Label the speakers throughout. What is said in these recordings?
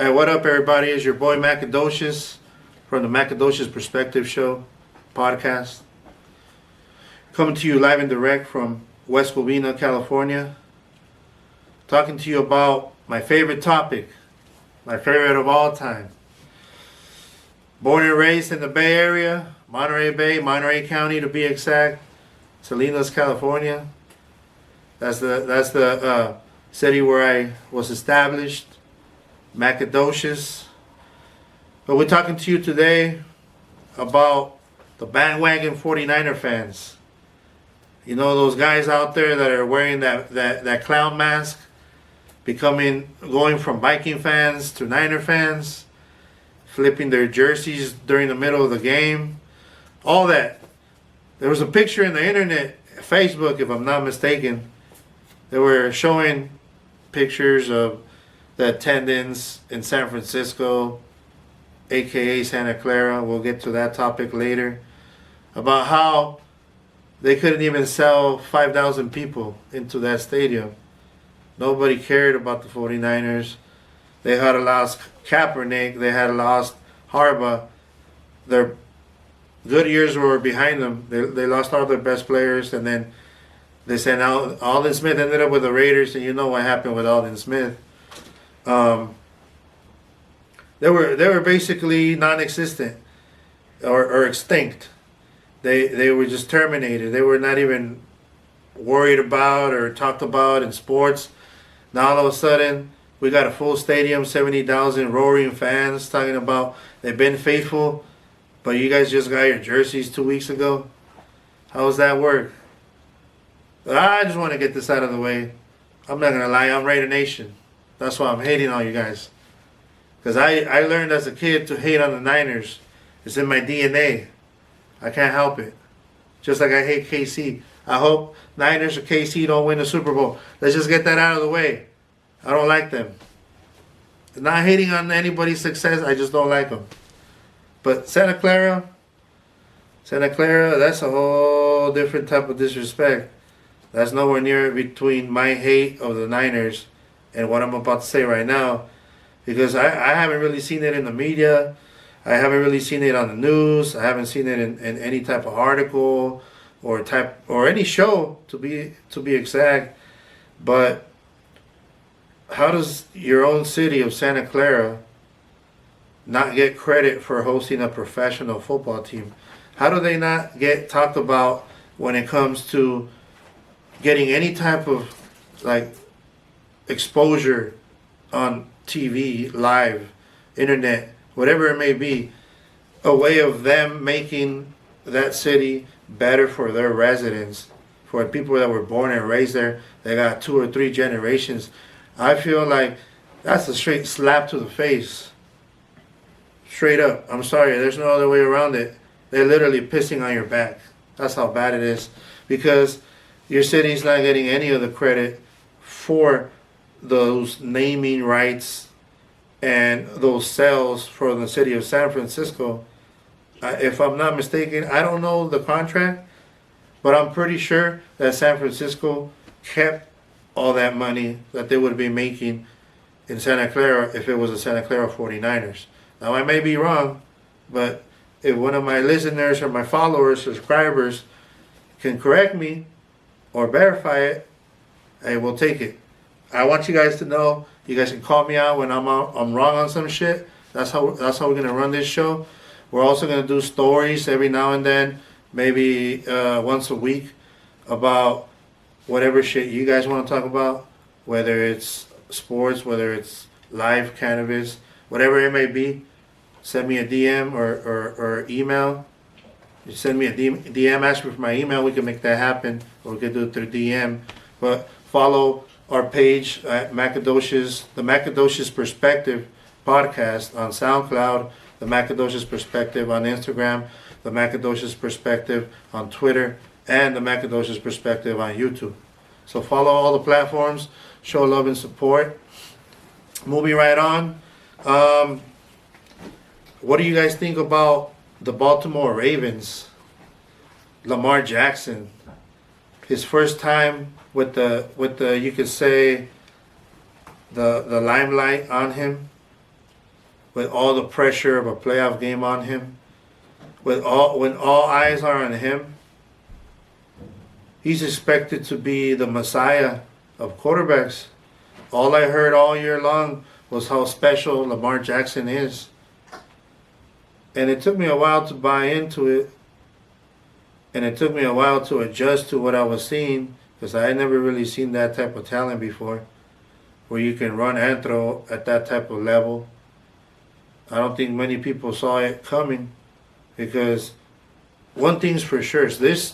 Speaker 1: Hey, what up, everybody? It's your boy Macadocious from the Macadocious Perspective Show podcast. Coming to you live and direct from West Covina, California. Talking to you about my favorite topic, my favorite of all time. Born and raised in the Bay Area, Monterey Bay, Monterey County to be exact, Salinas, California. That's the city where I was established. Macadocious. But we're talking to you today about the bandwagon 49er fans. You know, those guys out there that are wearing that clown mask, going from Viking fans to Niner fans, flipping their jerseys during the middle of the game, all that. There was a picture in the internet, Facebook if I'm not mistaken, they were showing pictures of the attendance in San Francisco, aka Santa Clara. We'll get to that topic later. About how they couldn't even sell 5,000 people into that stadium. Nobody cared about the 49ers. They had lost Kaepernick. They had lost Harbaugh. Their good years were behind them. They lost all their best players, and then they sent out Aldon Smith. Ended up with the Raiders, and you know what happened with Aldon Smith. They were basically non-existent or extinct. They were just terminated. They were not even worried about or talked about in sports. Now all of a sudden we got a full stadium, 70,000 roaring fans talking about they've been faithful, but you guys just got your jerseys 2 weeks ago. How does that work? But I just want to get this out of the way. I'm not gonna lie, I'm Raider Nation. That's why I'm hating on you guys. Because I learned as a kid to hate on the Niners. It's in my DNA. I can't help it. Just like I hate KC. I hope Niners or KC don't win the Super Bowl. Let's just get that out of the way. I don't like them. Not hating on anybody's success. I just don't like them. But Santa Clara, that's a whole different type of disrespect. That's nowhere near between my hate of the Niners and what I'm about to say right now, because I haven't really seen it in the media. I haven't really seen it on the news. I haven't seen it in any type of article or any show to be exact. But how does your own city of Santa Clara not get credit for hosting a professional football team? How do they not get talked about when it comes to getting any type of exposure on TV, live, internet, whatever it may be, a way of them making that city better for their residents, for people that were born and raised there. They got 2 or 3 generations. I feel like that's a straight slap to the face. Straight up. I'm sorry, there's no other way around it. They're literally pissing on your back. That's how bad it is. Because your city's not getting any of the credit for those naming rights and those sales for the city of San Francisco. If I'm not mistaken, I don't know the contract, but I'm pretty sure that San Francisco kept all that money that they would be making in Santa Clara if it was the Santa Clara 49ers. Now, I may be wrong, but if one of my listeners or my followers, subscribers, can correct me or verify it, I will take it. I want you guys to know, you guys can call me out when I'm wrong on some shit. That's how we're gonna run this show. We're also gonna do stories every now and then, maybe once a week, about whatever shit you guys want to talk about, whether it's sports, whether it's live cannabis, whatever it may be. Send me a DM or email. You send me a DM, ask me for my email, we can make that happen, or we can do it through DM. But follow our page at Macadocious, the Macadocious Perspective podcast on SoundCloud, the Macadocious Perspective on Instagram, the Macadocious Perspective on Twitter, and the Macadocious Perspective on YouTube. So follow all the platforms, show love and support. Moving right on. What do you guys think about the Baltimore Ravens? Lamar Jackson, his first time with the you could say the limelight on him. with all the pressure of a playoff game on him, when all eyes are on him, he's expected to be the messiah of quarterbacks. All I heard all year long was how special Lamar Jackson is. And it took me a while to buy into it. And it took me a while to adjust to what I was seeing, because I had never really seen that type of talent before, where you can run and throw at that type of level. I don't think many people saw it coming, because one thing's for sure is this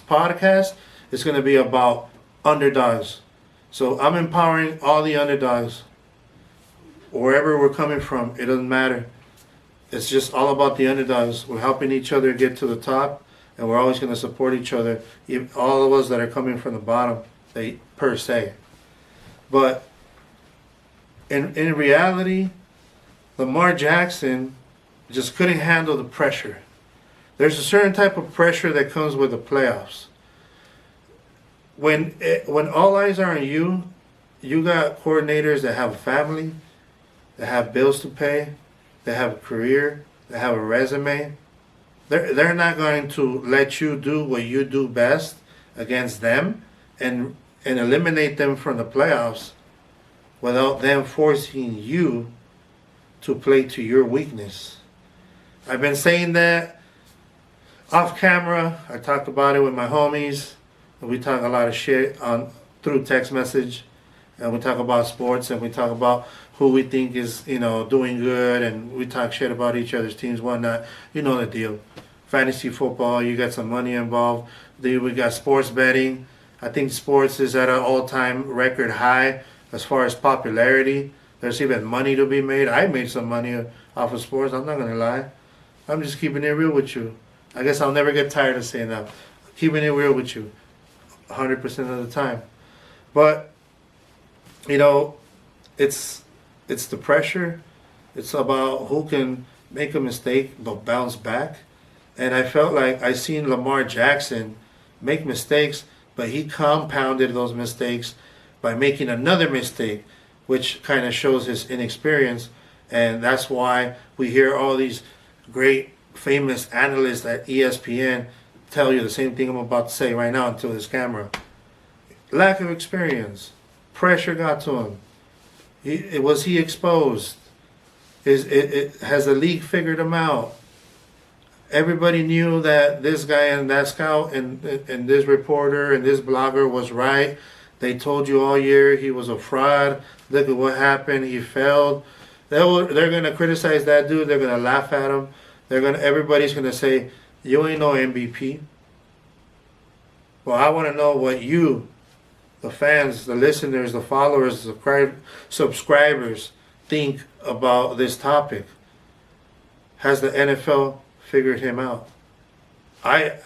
Speaker 1: podcast is going to be about underdogs. So I'm empowering all the underdogs, wherever we're coming from. It doesn't matter. It's just all about the underdogs. We're helping each other get to the top, and we're always going to support each other, all of us that are coming from the bottom, per se. But in reality, Lamar Jackson just couldn't handle the pressure. There's a certain type of pressure that comes with the playoffs. When all eyes are on you, you got coordinators that have a family, that have bills to pay, that have a career, that have a resume. They're not going to let you do what you do best against them and eliminate them from the playoffs without them forcing you to play to your weakness. I've been saying that off camera. I talked about it with my homies. We talk a lot of shit through text message, and we talk about sports, and we talk about who we think is, doing good, and we talk shit about each other's teams, whatnot. You know the deal. Fantasy football, you got some money involved. We got sports betting. I think sports is at an all-time record high as far as popularity. There's even money to be made. I made some money off of sports. I'm not going to lie. I'm just keeping it real with you. I guess I'll never get tired of saying that. Keeping it real with you 100% of the time. But, it's the pressure. It's about who can make a mistake but bounce back. And I felt like I seen Lamar Jackson make mistakes, but he compounded those mistakes by making another mistake, which kind of shows his inexperience. And that's why we hear all these great famous analysts at ESPN tell you the same thing I'm about to say right now until this camera. Lack of experience. Pressure got to him. Was he exposed? Has the league figured him out? Everybody knew that this guy and that scout and this reporter and this blogger was right. They told you all year he was a fraud. Look at what happened. He failed. They're going to criticize that dude. They're going to laugh at him. Everybody's going to say, you ain't no MVP. Well, I want to know what you, the fans, the listeners, the followers, the subscribers, think about this topic. Has the NFL figured him out? I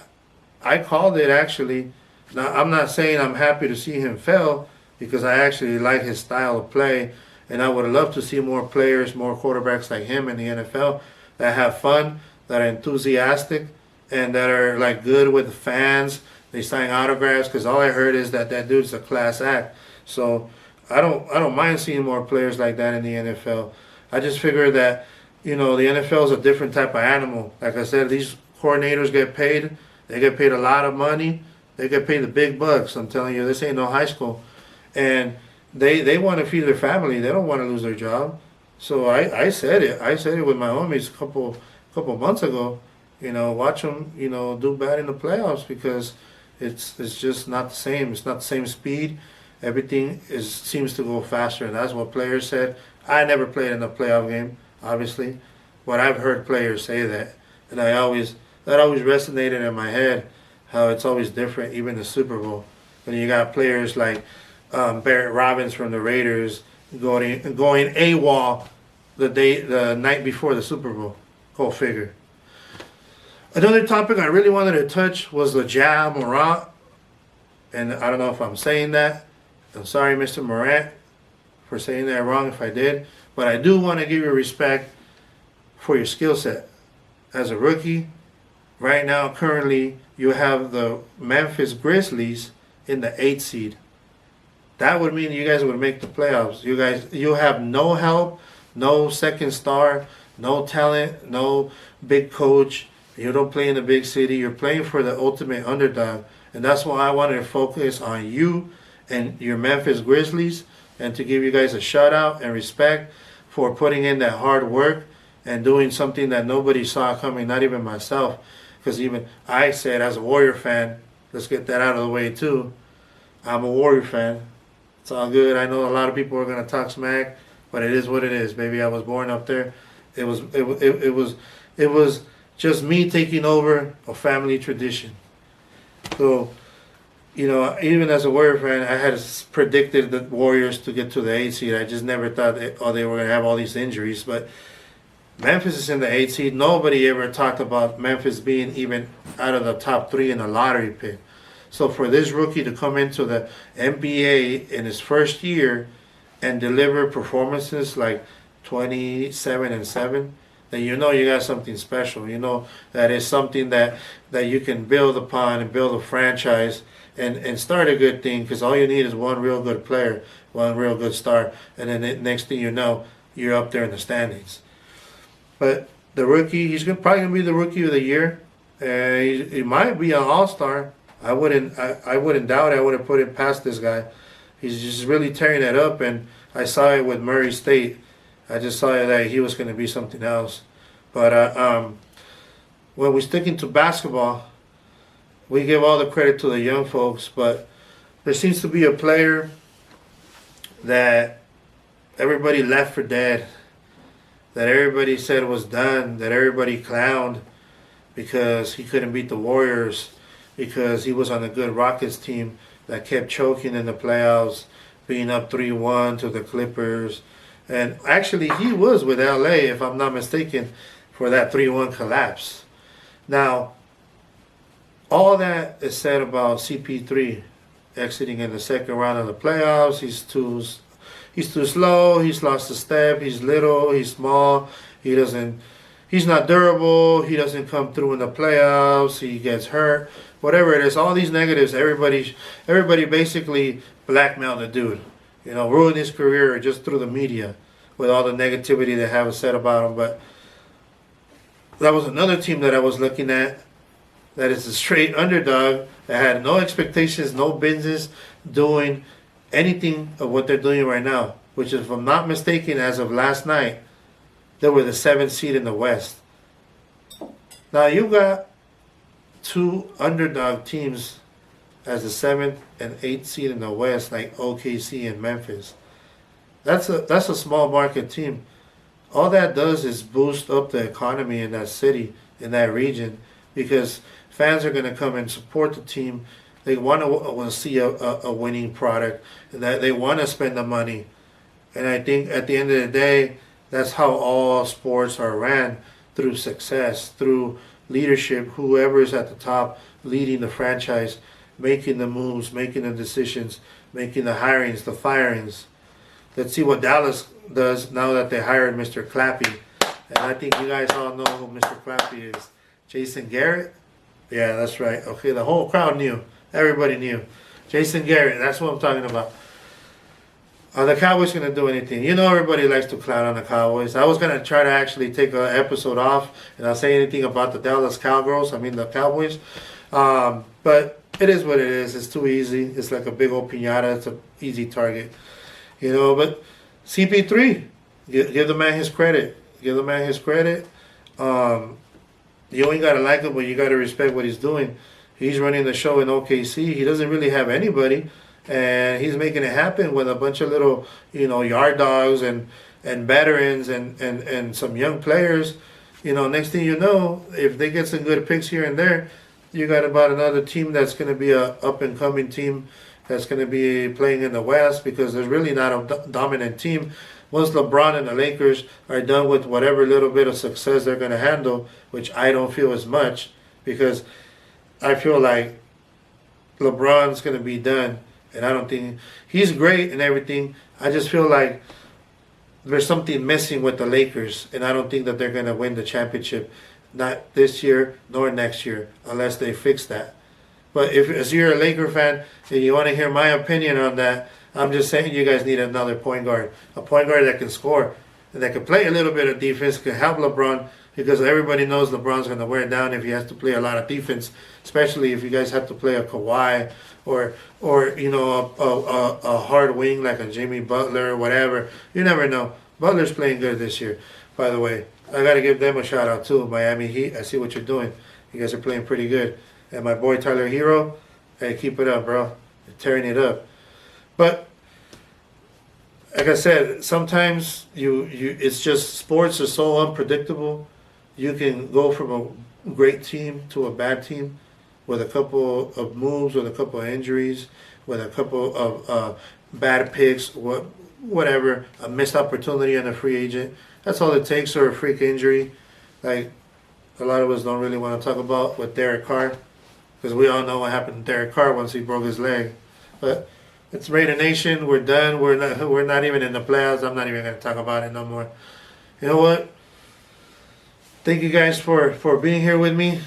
Speaker 1: called it, actually. Now, I'm not saying I'm happy to see him fail, because I actually like his style of play, and I would love to see more players, more quarterbacks like him in the NFL that have fun, that are enthusiastic, and that are like good with the fans. They sign autographs, because all I heard is that dude's a class act. So I don't mind seeing more players like that in the NFL. I just figure that the NFL is a different type of animal. Like I said, these coordinators get paid. They get paid a lot of money. They get paid the big bucks. I'm telling you, this ain't no high school. And they want to feed their family. They don't want to lose their job. So I said it. I said it with my homies a couple months ago. Watch them, do bad in the playoffs, because it's just not the same. It's not the same speed. Everything seems to go faster, and that's what players said. I never played in a playoff game, obviously, but I've heard players say that, and that always resonated in my head. How it's always different, even the Super Bowl, when you got players like Barrett Robbins from the Raiders going AWOL the night before the Super Bowl. Go figure. Another topic I really wanted to touch was the Morant, and I don't know if I'm saying that. I'm sorry, Mr. Morant, for saying that wrong if I did, but I do want to give you respect for your skill set as a rookie. Right now, currently, you have the Memphis Grizzlies in the 8th seed. That would mean you guys would make the playoffs. You have no help No second star, no talent, no big coach. You don't play in a big city. You're playing for the ultimate underdog. And that's why I wanted to focus on you and your Memphis Grizzlies and to give you guys a shout out and respect for putting in that hard work and doing something that nobody saw coming, not even myself. Because even I said, as a Warrior fan, let's get that out of the way too. I'm a Warrior fan. It's all good. I know a lot of people are gonna talk smack, but it is what it is, baby. I was born up there. It was just me taking over a family tradition. So, even as a Warrior fan, I had predicted the Warriors to get to the 8 seed. I just never thought they were gonna have all these injuries, but Memphis is in the 8 seed. Nobody ever talked about Memphis being even out of the top 3 in the lottery pick. So for this rookie to come into the NBA in his first year and deliver performances like 27-7, then you got something special. That is something that you can build upon and build a franchise and start a good thing, because all you need is one real good player, one real good star, and then the next thing you know, you're up there in the standings. But the rookie, he's probably going to be the rookie of the year. He might be an all-star. I wouldn't doubt it. I wouldn't put it past this guy. He's just really tearing it up, and I saw it with Murray State. I just saw that he was going to be something else. But when we're sticking to basketball, we give all the credit to the young folks, but there seems to be a player that everybody left for dead, that everybody said was done, that everybody clowned because he couldn't beat the Warriors, because he was on a good Rockets team that kept choking in the playoffs, being up 3-1 to the Clippers. And actually, he was with LA, if I'm not mistaken, for that 3-1 collapse. Now, all that is said about CP3 exiting in the second round of the playoffs. He's too slow. He's lost a step. He's little. He's small. He's not durable. He doesn't come through in the playoffs. He gets hurt. Whatever it is, all these negatives, everybody basically blackmailed the dude. Ruined his career just through the media with all the negativity they have said about him. But that was another team that I was looking at that is a straight underdog that had no expectations, no business doing anything of what they're doing right now, which, if I'm not mistaken, as of last night, they were the 7th seed in the West. Now you got two underdog teams as the 7th and 8th seed in the West, like OKC and Memphis. That's a small market team. All that does is boost up the economy in that city, in that region, because fans are going to come and support the team. They want to see a winning product, and that they want to spend the money. And I think at the end of the day, that's how all sports are ran, through success, through leadership, whoever is at the top leading the franchise, making the moves, making the decisions, making the hirings, the firings. Let's see what Dallas does now that they hired Mr. Clappy. And I think you guys all know who Mr. Clappy is. Jason Garrett? Yeah, that's right. Okay, the whole crowd knew. Everybody knew. Jason Garrett, that's what I'm talking about. Are the Cowboys going to do anything? Everybody likes to clown on the Cowboys. I was going to try to actually take an episode off and not say anything about the Dallas Cowgirls. The Cowboys. But it is what it is. It's too easy. It's like a big old piñata. It's an easy target. But CP3, give the man his credit. Give the man his credit. You ain't got to like him, but you got to respect what he's doing. He's running the show in OKC. He doesn't really have anybody. And he's making it happen with a bunch of little, yard dogs and veterans and some young players. Next thing you know, if they get some good picks here and there, you got about another team that's going to be a up-and-coming team that's going to be playing in the West, because there's really not a dominant team. Once LeBron and the Lakers are done with whatever little bit of success they're going to handle, which I don't feel as much, because I feel like LeBron's going to be done. And I don't think he's great and everything. I just feel like there's something missing with the Lakers, and I don't think that they're going to win the championship, not this year nor next year, unless they fix that. But if you're a Laker fan and you want to hear my opinion on that, I'm just saying you guys need another point guard, a point guard that can score. and that can play a little bit of defense, can help LeBron, because everybody knows LeBron's going to wear down if he has to play a lot of defense, especially if you guys have to play a Kawhi or you know a hard wing like a Jimmy Butler or whatever. You never know. Butler's playing good this year, by the way. I got to give them a shout out too, Miami Heat. I see what you're doing. You guys are playing pretty good. And my boy Tyler Hero, hey, keep it up, bro. You're tearing it up. But like I said, sometimes you it's just sports are so unpredictable. You can go from a great team to a bad team with a couple of moves, with a couple of injuries, with a couple of bad picks, whatever, a missed opportunity on a free agent. That's all it takes, or a freak injury, like a lot of us don't really want to talk about with Derek Carr, because we all know what happened to Derek Carr once he broke his leg. But it's Raider Nation. We're done. We're not even in the playoffs. I'm not even going to talk about it no more. You know what? Thank you guys for being here with me.